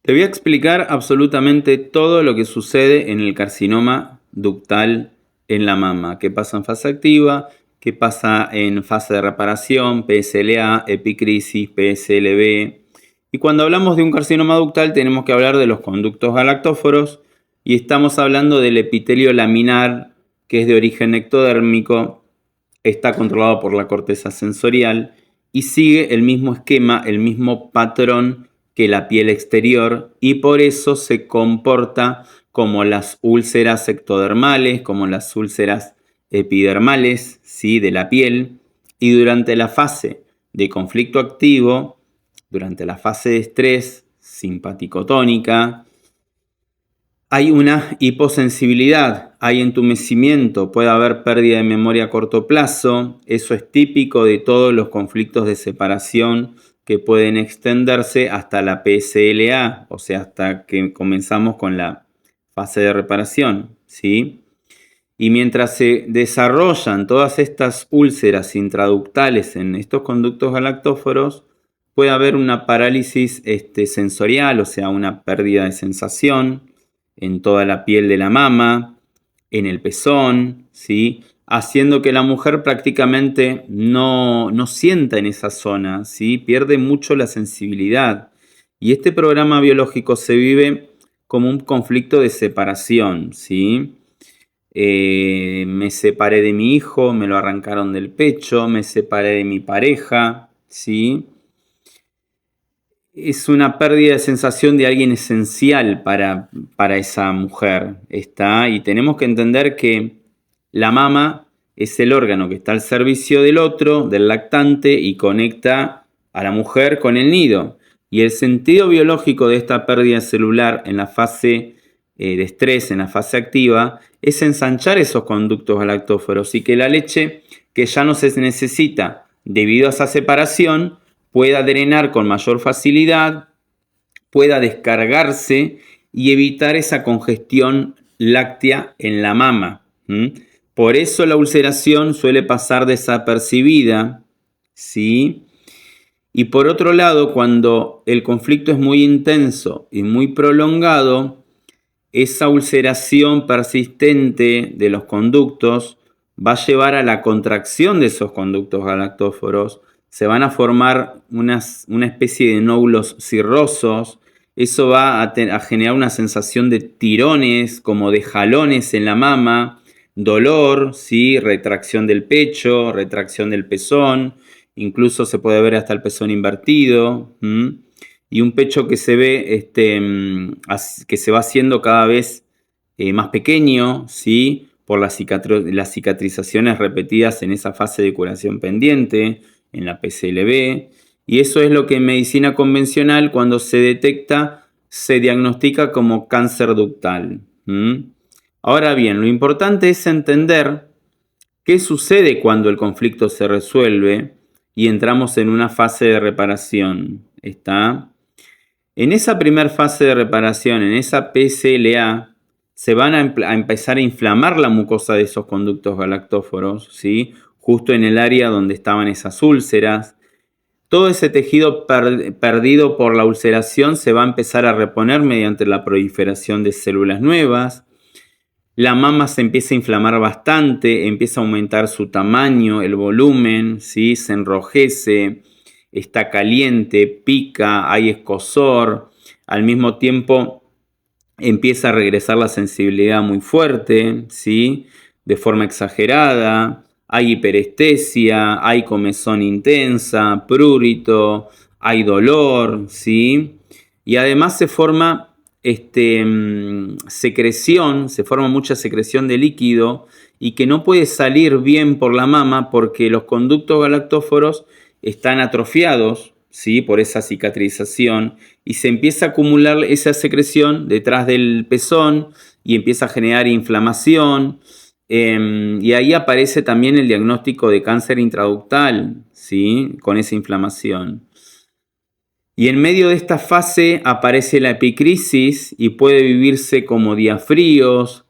Te voy a explicar absolutamente todo lo que sucede en el carcinoma ductal en la mama, qué pasa en fase activa, qué pasa en fase de reparación, PSLA, epicrisis, PSLB. Y cuando hablamos de un carcinoma ductal tenemos que hablar de los conductos galactóforos y estamos hablando del epitelio laminar, que es de origen ectodérmico, está controlado por la corteza sensorial y sigue el mismo esquema, el mismo patrón que la piel exterior, y por eso se comporta como las úlceras ectodermales, como las úlceras epidermales, ¿sí?, de la piel. Y durante la fase de conflicto activo, durante la fase de estrés simpático-tónica, hay una hiposensibilidad, hay entumecimiento, puede haber pérdida de memoria a corto plazo. Eso es típico de todos los conflictos de separación que pueden extenderse hasta la PSLA, o sea, hasta que comenzamos con la fase de reparación, ¿sí? Y mientras se desarrollan todas estas úlceras intraductales en estos conductos galactóforos, puede haber una parálisis sensorial, o sea, una pérdida de sensación en toda la piel de la mama, en el pezón, ¿sí?, haciendo que la mujer prácticamente no sienta en esa zona, ¿sí?, pierde mucho la sensibilidad. Y este programa biológico se vive como un conflicto de separación, ¿sí? Me separé de mi hijo, me lo arrancaron del pecho, me separé de mi pareja, ¿sí? Es una pérdida de sensación de alguien esencial para esa mujer, ¿está? Y tenemos que entender que la mama es el órgano que está al servicio del otro, del lactante, y conecta a la mujer con el nido. Y el sentido biológico de esta pérdida celular en la fase de estrés, en la fase activa, es ensanchar esos conductos galactóforos y que la leche que ya no se necesita debido a esa separación pueda drenar con mayor facilidad, pueda descargarse y evitar esa congestión láctea en la mama. Por eso la ulceración suele pasar desapercibida, ¿sí? Y por otro lado, cuando el conflicto es muy intenso y muy prolongado, esa ulceración persistente de los conductos va a llevar a la contracción de esos conductos galactóforos. Se van a formar una especie de nódulos cirrosos. Eso va a generar una sensación de tirones, como de jalones en la mama, dolor, ¿sí?, retracción del pecho, retracción del pezón, incluso se puede ver hasta el pezón invertido. Y un pecho que se ve, que se va haciendo cada vez más pequeño, ¿sí?, por las cicatrizaciones repetidas en esa fase de curación pendiente, en la PSLB. Y eso es lo que en medicina convencional, cuando se detecta, se diagnostica como cáncer ductal. Ahora bien, lo importante es entender qué sucede cuando el conflicto se resuelve y entramos en una fase de reparación. ¿Está? En esa primera fase de reparación, en esa PSLA, se van a empezar a inflamar la mucosa de esos conductos galactóforos, ¿sí?, justo en el área donde estaban esas úlceras. Todo ese tejido perdido por la ulceración se va a empezar a reponer mediante la proliferación de células nuevas. La mama se empieza a inflamar bastante, empieza a aumentar su tamaño, el volumen, ¿sí?, se enrojece, está caliente, pica, hay escozor. Al mismo tiempo empieza a regresar la sensibilidad muy fuerte, ¿sí?, de forma exagerada. Hay hiperestesia, hay comezón intensa, prurito, hay dolor, ¿sí? Y además se forma secreción, se forma mucha secreción de líquido y que no puede salir bien por la mama porque los conductos galactóforos están atrofiados, ¿sí?, por esa cicatrización, y se empieza a acumular esa secreción detrás del pezón y empieza a generar inflamación. Y ahí aparece también el diagnóstico de cáncer intraductal, ¿sí?, con esa inflamación. Y en medio de esta fase aparece la epicrisis y puede vivirse como diafríos,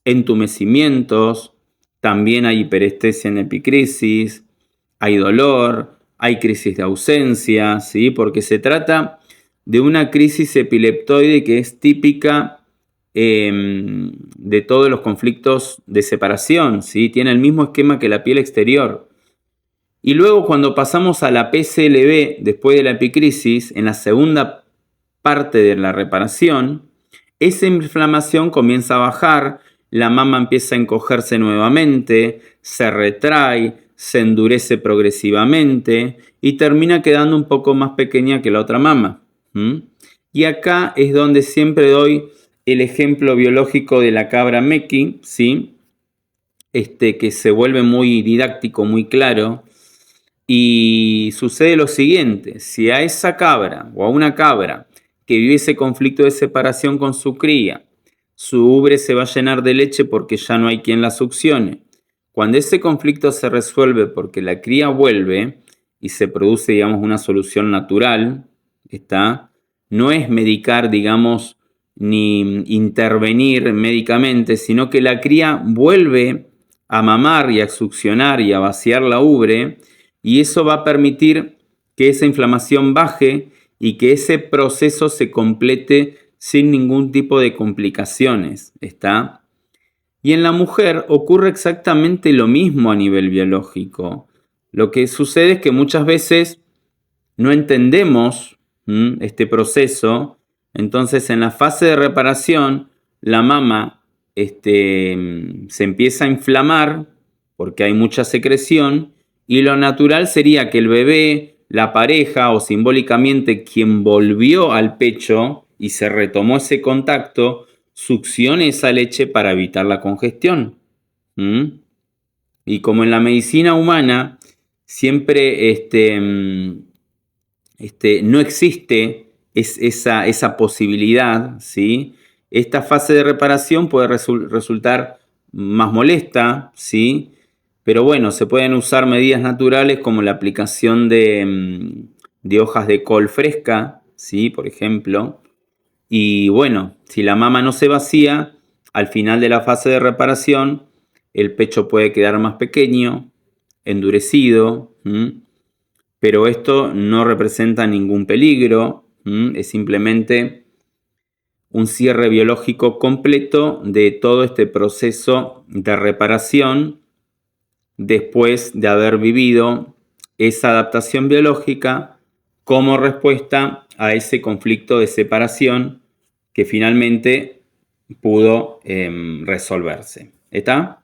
entumecimientos, también hay hiperestesia en epicrisis, hay dolor, hay crisis de ausencia, ¿sí?, porque se trata de una crisis epileptoide que es típica de todos los conflictos de separación, ¿sí? Tiene el mismo esquema que la piel exterior. Y luego cuando pasamos a la PCLB, después de la epicrisis, en la segunda parte de la reparación, esa inflamación comienza a bajar, la mama empieza a encogerse nuevamente, se retrae, se endurece progresivamente y termina quedando un poco más pequeña que la otra mama. Y acá es donde siempre doy el ejemplo biológico de la cabra Meki, ¿sí? Que se vuelve muy didáctico, muy claro. Y sucede lo siguiente, si a esa cabra o a una cabra que vive ese conflicto de separación con su cría, su ubre se va a llenar de leche porque ya no hay quien la succione. Cuando ese conflicto se resuelve porque la cría vuelve y se produce, digamos, una solución natural, no es medicar, digamos, ni intervenir médicamente, sino que la cría vuelve a mamar y a succionar y a vaciar la ubre, y eso va a permitir que esa inflamación baje y que ese proceso se complete sin ningún tipo de complicaciones, Y en la mujer ocurre exactamente lo mismo a nivel biológico. Lo que sucede es que muchas veces no entendemos este proceso, entonces en la fase de reparación la mama se empieza a inflamar porque hay mucha secreción y lo natural sería que el bebé, la pareja o simbólicamente quien volvió al pecho y se retomó ese contacto, succione esa leche para evitar la congestión. Y como en la medicina humana siempre no existe esa posibilidad, ¿sí? Esta fase de reparación puede resultar más molesta, ¿sí? Pero bueno, se pueden usar medidas naturales como la aplicación de hojas de col fresca, ¿sí? Por ejemplo. Y bueno, si la mama no se vacía, al final de la fase de reparación, el pecho puede quedar más pequeño, endurecido, pero esto no representa ningún peligro, es simplemente un cierre biológico completo de todo este proceso de reparación después de haber vivido esa adaptación biológica como respuesta a ese conflicto de separación que finalmente pudo resolverse. ¿Está?